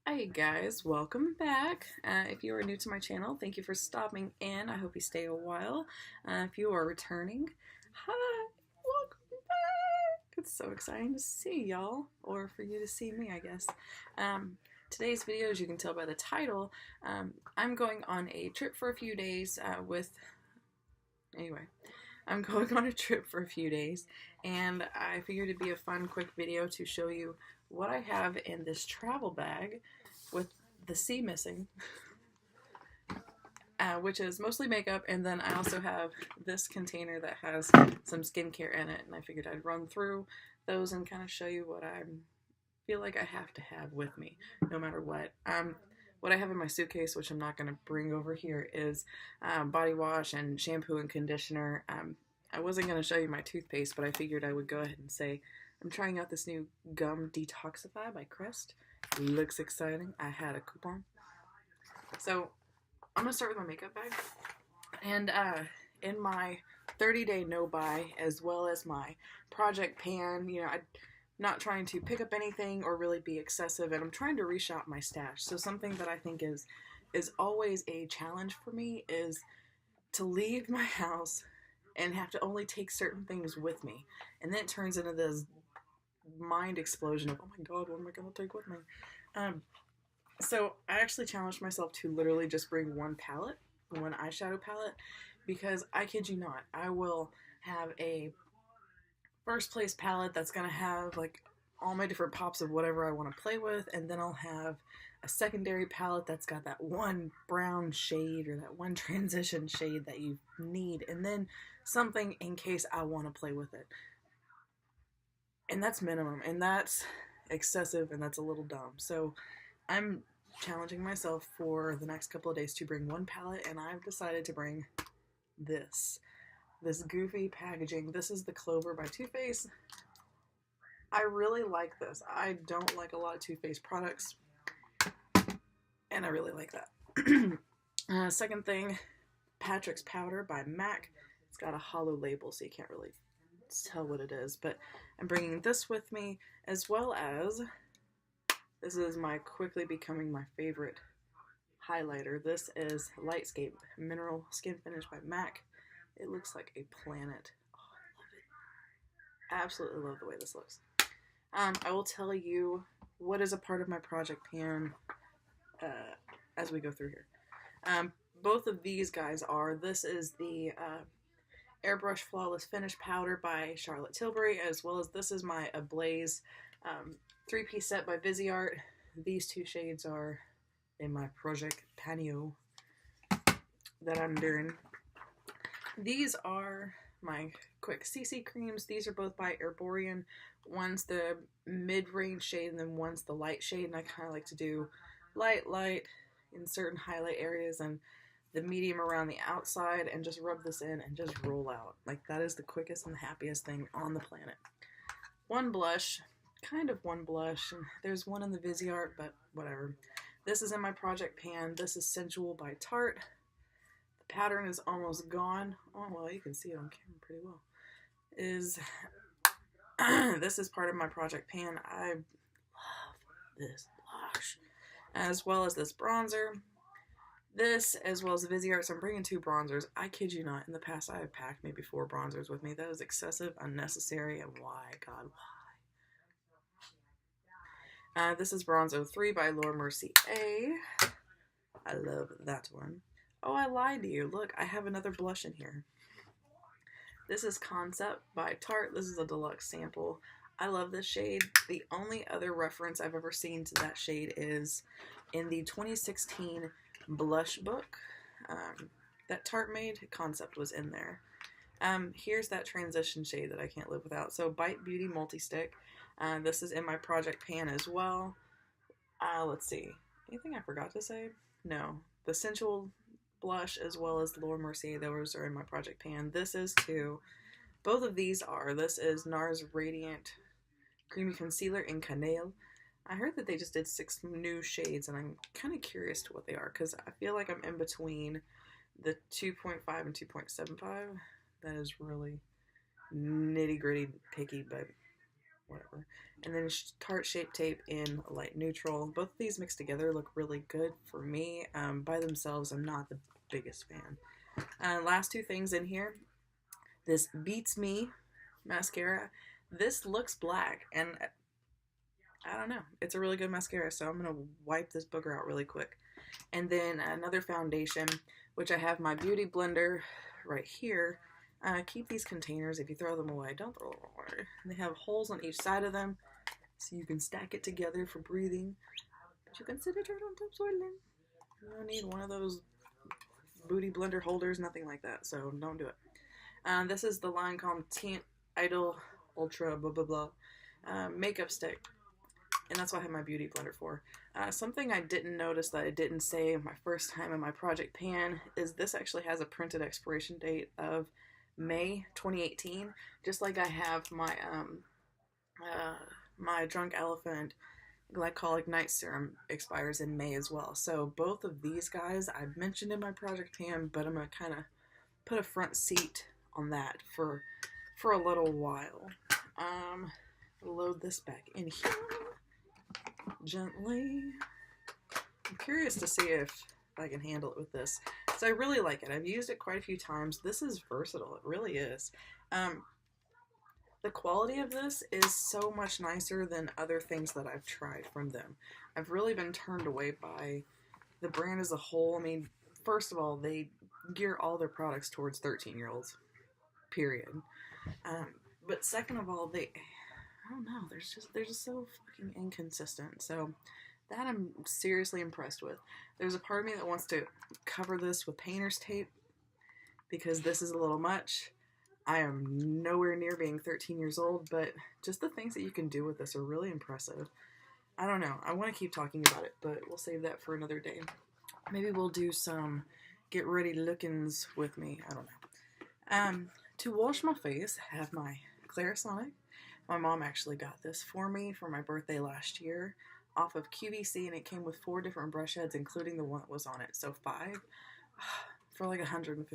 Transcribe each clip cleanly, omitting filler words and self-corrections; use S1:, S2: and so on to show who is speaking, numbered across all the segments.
S1: Hi guys, welcome back. If you are new to my channel, thank you for stopping in. I hope you stay a while. If you are returning, hi, welcome back. It's so exciting to see y'all, or for you to see me, I guess. Today's video, as you can tell by the title, I'm going on a trip for a few days I'm going on a trip for a few days, and I figured it'd be a fun, quick video to show you what I have in this travel bag with the C missing, which is mostly makeup, and then I also have this container that has some skincare in it, and I figured I'd run through those and kind of show you what I feel like I have to have with me, no matter what. What I have in my suitcase, which I'm not going to bring over here, is body wash and shampoo and conditioner. I wasn't going to show you my toothpaste, but I figured I would go ahead and say I'm trying out this new gum detoxify by Crest. Looks exciting. I had a coupon. So I'm going to start with my makeup bag. And in my 30-day no-buy, as well as my project pan, I'm not trying to pick up anything or really be excessive, and I'm trying to reshop my stash. So something that I think is always a challenge for me is to leave my house and have to only take certain things with me. And then it turns into this mind explosion of, oh my god, what am I going to take with me? So I actually challenged myself to literally just bring one eyeshadow palette, because I kid you not, I will have a first place palette that's going to have like all my different pops of whatever I want to play with, and then I'll have a secondary palette that's got that one brown shade or that one transition shade that you need, and then something in case I want to play with it. And that's minimum, and that's excessive, and that's a little dumb. So I'm challenging myself for the next couple of days to bring one palette, and I've decided to bring this goofy packaging. This is the Clover by Too Faced. I really like this. I don't like a lot of Too Faced products, and I really like that. Second thing, Patrick's Powder by MAC. It's got a hollow label, so you can't really tell what it is, but I'm bringing this with me, as well as this is quickly becoming my favorite highlighter. This is Lightscape Mineral Skin Finish by MAC. It looks like a planet. Oh, I love it. Absolutely love the way this looks. I will tell you what is a part of my project pan as we go through here. Both of these guys are, this is the Airbrush Flawless Finish Powder by Charlotte Tilbury, as well as this is my Ablaze 3-piece set by Viseart. These two shades are in my project panio that I'm doing. These are my quick CC creams. These are both by Herborian. One's the mid-range shade, and then one's the light shade, and I kind of like to do light in certain highlight areas and the medium around the outside, and just rub this in and just roll out. Like, that is the quickest and the happiest thing on the planet. One blush, kind of one blush, and there's one in the Viseart, but whatever. This is in my project pan. This is Sensual by Tarte. The pattern is almost gone. Oh, well, you can see it on camera pretty well. This is part of my project pan. I love this blush. As well as this bronzer. This, as well as the Viseart, so I'm bringing two bronzers. I kid you not, in the past I have packed maybe 4 bronzers with me. That is excessive, unnecessary, and why? God, why? This is Bronzo 3 by Laura Mercier. I love that one. Oh, I lied to you. Look, I have another blush in here. This is Concept by Tarte. This is a deluxe sample. I love this shade. The only other reference I've ever seen to that shade is in the 2016 blush book that Tarte made. Concept was in there. Here's that transition shade that I can't live without. So Bite Beauty Multi-Stick. This is in my project pan as well. Let's see. Anything I forgot to say? No. The Sensual blush, as well as Laura Mercier, those are in my project pan. This is too. Both of these are. This is NARS Radiant Creamy Concealer in Cannelle. I heard that they just did 6 new shades, and I'm kind of curious to what they are, because I feel like I'm in between the 2.5 and 2.75. That is really nitty-gritty picky, but whatever. And then Tarte Shape Tape in light neutral. Both of these mixed together look really good for me. By themselves, I'm not the biggest fan. Last two things in here. This Beats Me mascara. This looks black, and I don't know. It's a really good mascara, so I'm going to wipe this booger out really quick. And then another foundation, which I have my beauty blender right here. Keep these containers. If you throw them away, don't throw them away. They have holes on each side of them, so you can stack it together for breathing. But you can sit it right on top swirling. You don't need one of those booty blender holders, nothing like that, so don't do it. This is the Lancome Tint Idol Ultra blah blah blah makeup stick. And that's what I have my beauty blender for. Something I didn't notice that I didn't say my first time in my project pan is this actually has a printed expiration date of May 2018, just like I have my my Drunk Elephant Glycolic Night Serum expires in May as well. So both of these guys I've mentioned in my project pan, but I'm gonna kind of put a front seat on that for a little while. Load this back in here gently. I'm curious to see if I can handle it with this. So I really like it. I've used it quite a few times. This is versatile. It really is. The quality of this is so much nicer than other things that I've tried from them. I've really been turned away by the brand as a whole. I mean, first of all, they gear all their products towards 13-year-olds, period. But second of all, I don't know, they're just so fucking inconsistent. So that I'm seriously impressed with. There's a part of me that wants to cover this with painter's tape because this is a little much. I am nowhere near being 13 years old, but just the things that you can do with this are really impressive. I don't know. I want to keep talking about it, but we'll save that for another day. Maybe we'll do some get ready lookings with me. I don't know. To wash my face, I have my Clarisonic. My mom actually got this for me for my birthday last year off of QVC, and it came with 4 different brush heads, including the one that was on it. So 5 for like $150.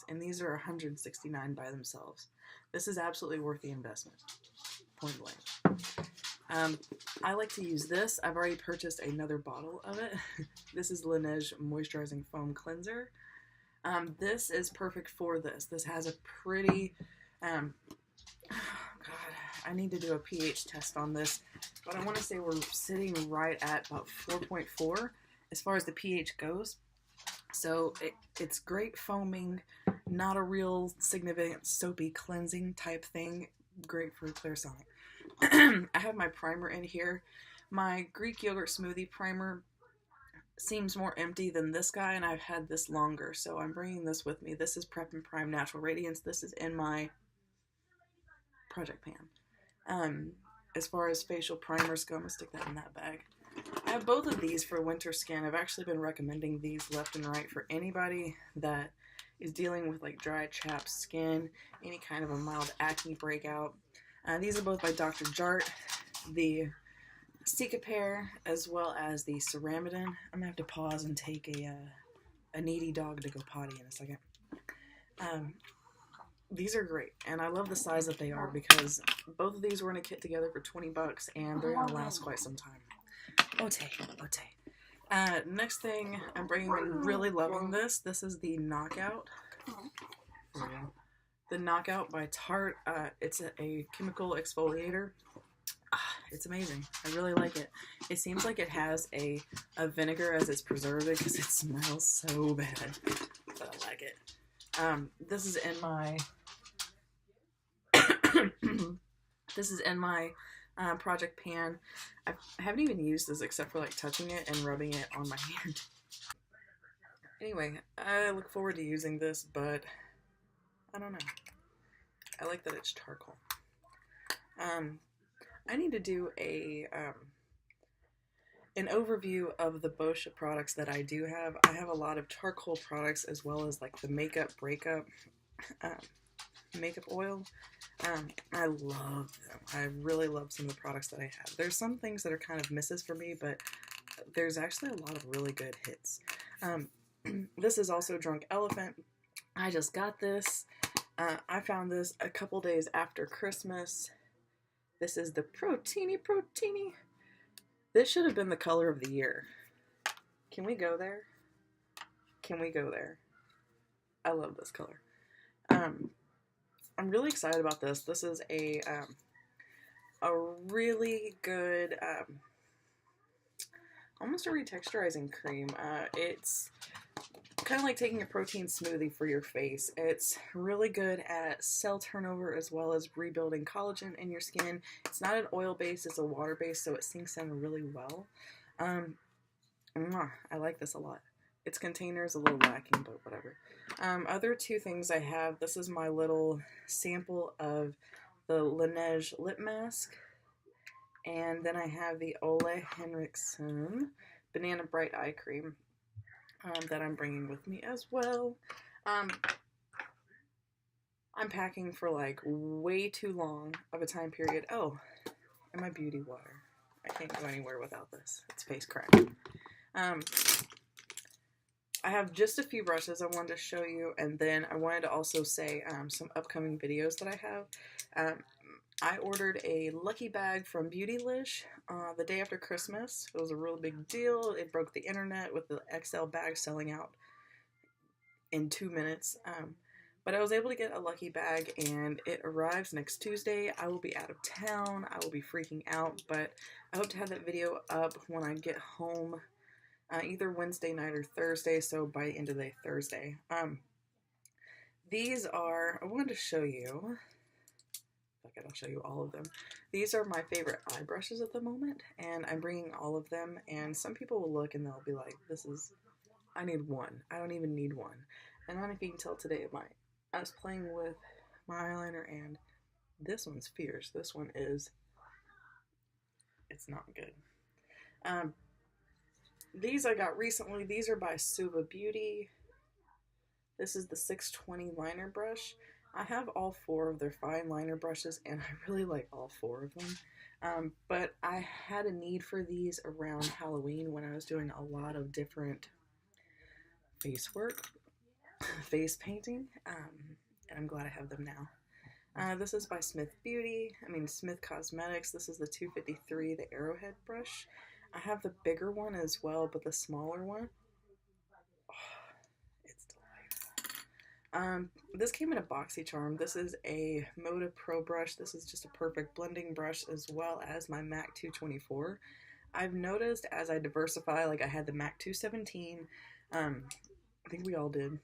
S1: And these are $169 by themselves. This is absolutely worth the investment. Point blank. I like to use this. I've already purchased another bottle of it. This is Laneige Moisturizing Foam Cleanser. This is perfect for this. This has a pretty... God, I need to do a pH test on this, but I want to say we're sitting right at about 4.4 as far as the pH goes. So it's great foaming, not a real significant soapy cleansing type thing. Great for Clarisonic. I have my primer in here. My Greek yogurt smoothie primer seems more empty than this guy, and I've had this longer, so I'm bringing this with me. This is Prep and Prime Natural Radiance. This is in my project pan. As far as facial primers go, I'm gonna stick that in that bag. I have both of these for winter skin. I've actually been recommending these left and right for anybody that is dealing with like dry, chapped skin, any kind of a mild acne breakout. These are both by Dr. Jart, the Cicapair, as well as the Ceramidin. I'm gonna have to pause and take a needy dog to go potty in a second. These are great, and I love the size that they are because both of these were in a kit together for $20, and they're gonna last quite some time. Ote. Next thing I'm bringing in, really loving this. This is the Knockout. The Knockout by Tarte. It's a chemical exfoliator. It's amazing. I really like it. It seems like it has a vinegar as its preservative because it smells so bad, but I like it. This is in my project pan. I haven't even used this except for like touching it and rubbing it on my hand. Anyway, I look forward to using this, but I don't know. I like that it's charcoal. I need to do an overview of the Boscia products that I do have. I have a lot of charcoal products as well as like the makeup breakup makeup oil. I love them. I really love some of the products that I have. There's some things that are kind of misses for me, but there's actually a lot of really good hits. This is also Drunk Elephant. I just got this. I found this a couple days after Christmas, This is the Proteiny. This should have been the color of the year. Can we go there? Can we go there? I love this color. I'm really excited about this. This is a really good, almost a retexturizing cream. It's kind of like taking a protein smoothie for your face. It's really good at cell turnover as well as rebuilding collagen in your skin. It's not an oil base, it's a water base, so it sinks in really well. I like this a lot. Its container is a little lacking, but whatever. Other two things I have, this is my little sample of the Laneige lip mask. And then I have the Ole Henriksen Banana Bright Eye Cream that I'm bringing with me as well. I'm packing for like way too long of a time period. Oh, and my beauty water. I can't go anywhere without this. It's face crack. I have just a few brushes I wanted to show you, and then I wanted to also say some upcoming videos that I have. I ordered a lucky bag from Beautylish the day after Christmas. It was a real big deal. It broke the internet with the XL bag selling out in 2 minutes. But I was able to get a lucky bag, and it arrives next Tuesday. I will be out of town. I will be freaking out, but I hope to have that video up when I get home. Either Wednesday night or Thursday, so by the end of the day, Thursday. These are, I wanted to show you, okay, I'll show you all of them. These are my favorite eye brushes at the moment, and I'm bringing all of them, and some people will look and they'll be like, I need one. I don't even need one. And I don't know if you can tell today, I was playing with my eyeliner, and this one's fierce. This one is, it's not good. These I got recently. These are by Suva Beauty. This is the 620 liner brush. I have all 4 of their fine liner brushes, and I really like all 4 of them. But I had a need for these around Halloween when I was doing a lot of different face work, face painting, and I'm glad I have them now. This is by Smith Cosmetics. This is the 253, the Arrowhead brush. I have the bigger one as well, but the smaller one, it's delightful. This came in a BoxyCharm. This is a Moda Pro brush. This is just a perfect blending brush, as well as my MAC 224. I've noticed as I diversify, like I had the MAC 217, I think we all did.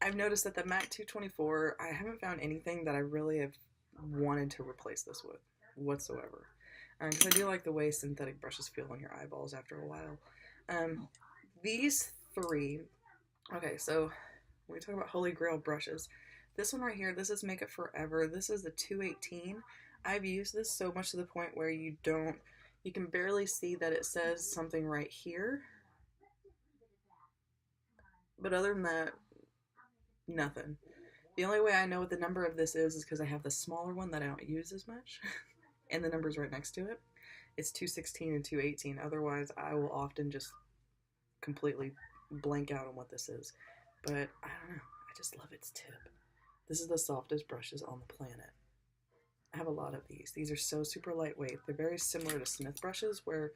S1: I've noticed that the MAC 224, I haven't found anything that I really have wanted to replace this with whatsoever. Because I do like the way synthetic brushes feel on your eyeballs after a while. These 3, okay, so when we talk about Holy Grail brushes, this one right here, this is Makeup Forever. This is the 218. I've used this so much to the point where you can barely see that it says something right here. But other than that, nothing. The only way I know what the number of this is because I have the smaller one that I don't use as much. And the number's right next to it. It's 216 and 218. Otherwise, I will often just completely blank out on what this is. But I don't know. I just love its tip. This is the softest brushes on the planet. I have a lot of these. These are so super lightweight. They're very similar to Smith brushes, where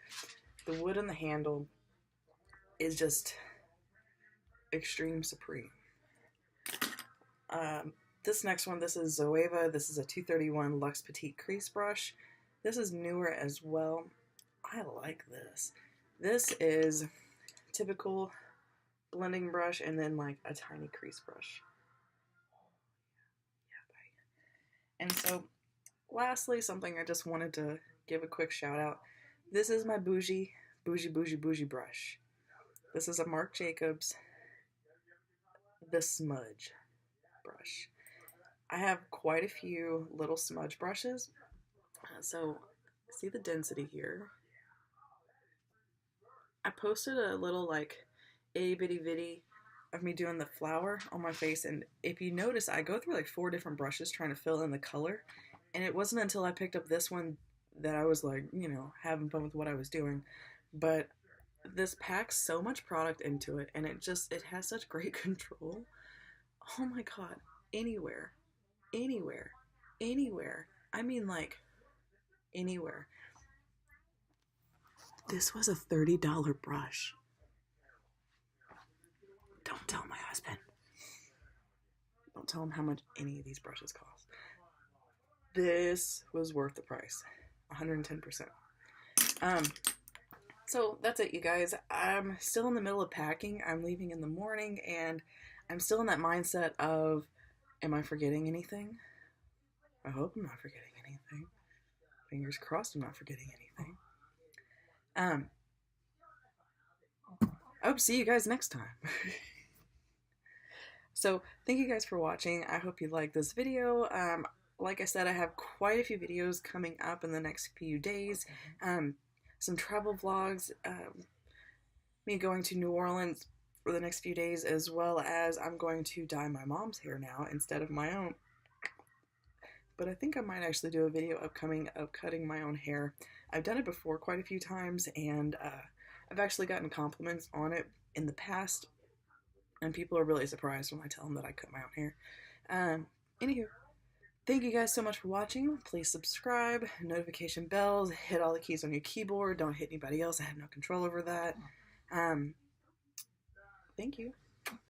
S1: the wood on the handle is just extreme supreme. This next one, this is Zoeva. This is a 231 Luxe Petite Crease Brush. This is newer as well. I like this. This is typical blending brush and then like a tiny crease brush. And so lastly, something I just wanted to give a quick shout out. This is my bougie brush. This is a Marc Jacobs, the Smudge brush. I have quite a few little smudge brushes. So see the density here. I posted a little like itty bitty viddy of me doing the flower on my face, and if you notice, I go through like 4 different brushes trying to fill in the color, and it wasn't until I picked up this one that I was like, you know, having fun with what I was doing. But this packs so much product into it, and it has such great control. Oh my god, anywhere, anywhere. I mean, like, anywhere. This was a $30 brush. Don't tell my husband. Don't tell him how much any of these brushes cost. This was worth the price. 110%. So that's it, you guys. I'm still in the middle of packing. I'm leaving in the morning, and I'm still in that mindset of, am I forgetting anything? I hope I'm not forgetting anything. Fingers crossed I'm not forgetting anything. I hope to see you guys next time. So thank you guys for watching. I hope you liked this video. Like I said, I have quite a few videos coming up in the next few days. Some travel vlogs, me going to New Orleans for the next few days, as well as I'm going to dye my mom's hair now instead of my own. But I think I might actually do a video upcoming of cutting my own hair. I've done it before quite a few times, and I've actually gotten compliments on it in the past, and people are really surprised when I tell them that I cut my own hair. Anywho, thank you guys so much for watching. Please subscribe, notification bells, hit all the keys on your keyboard. Don't hit anybody else. I have no control over that. Thank you.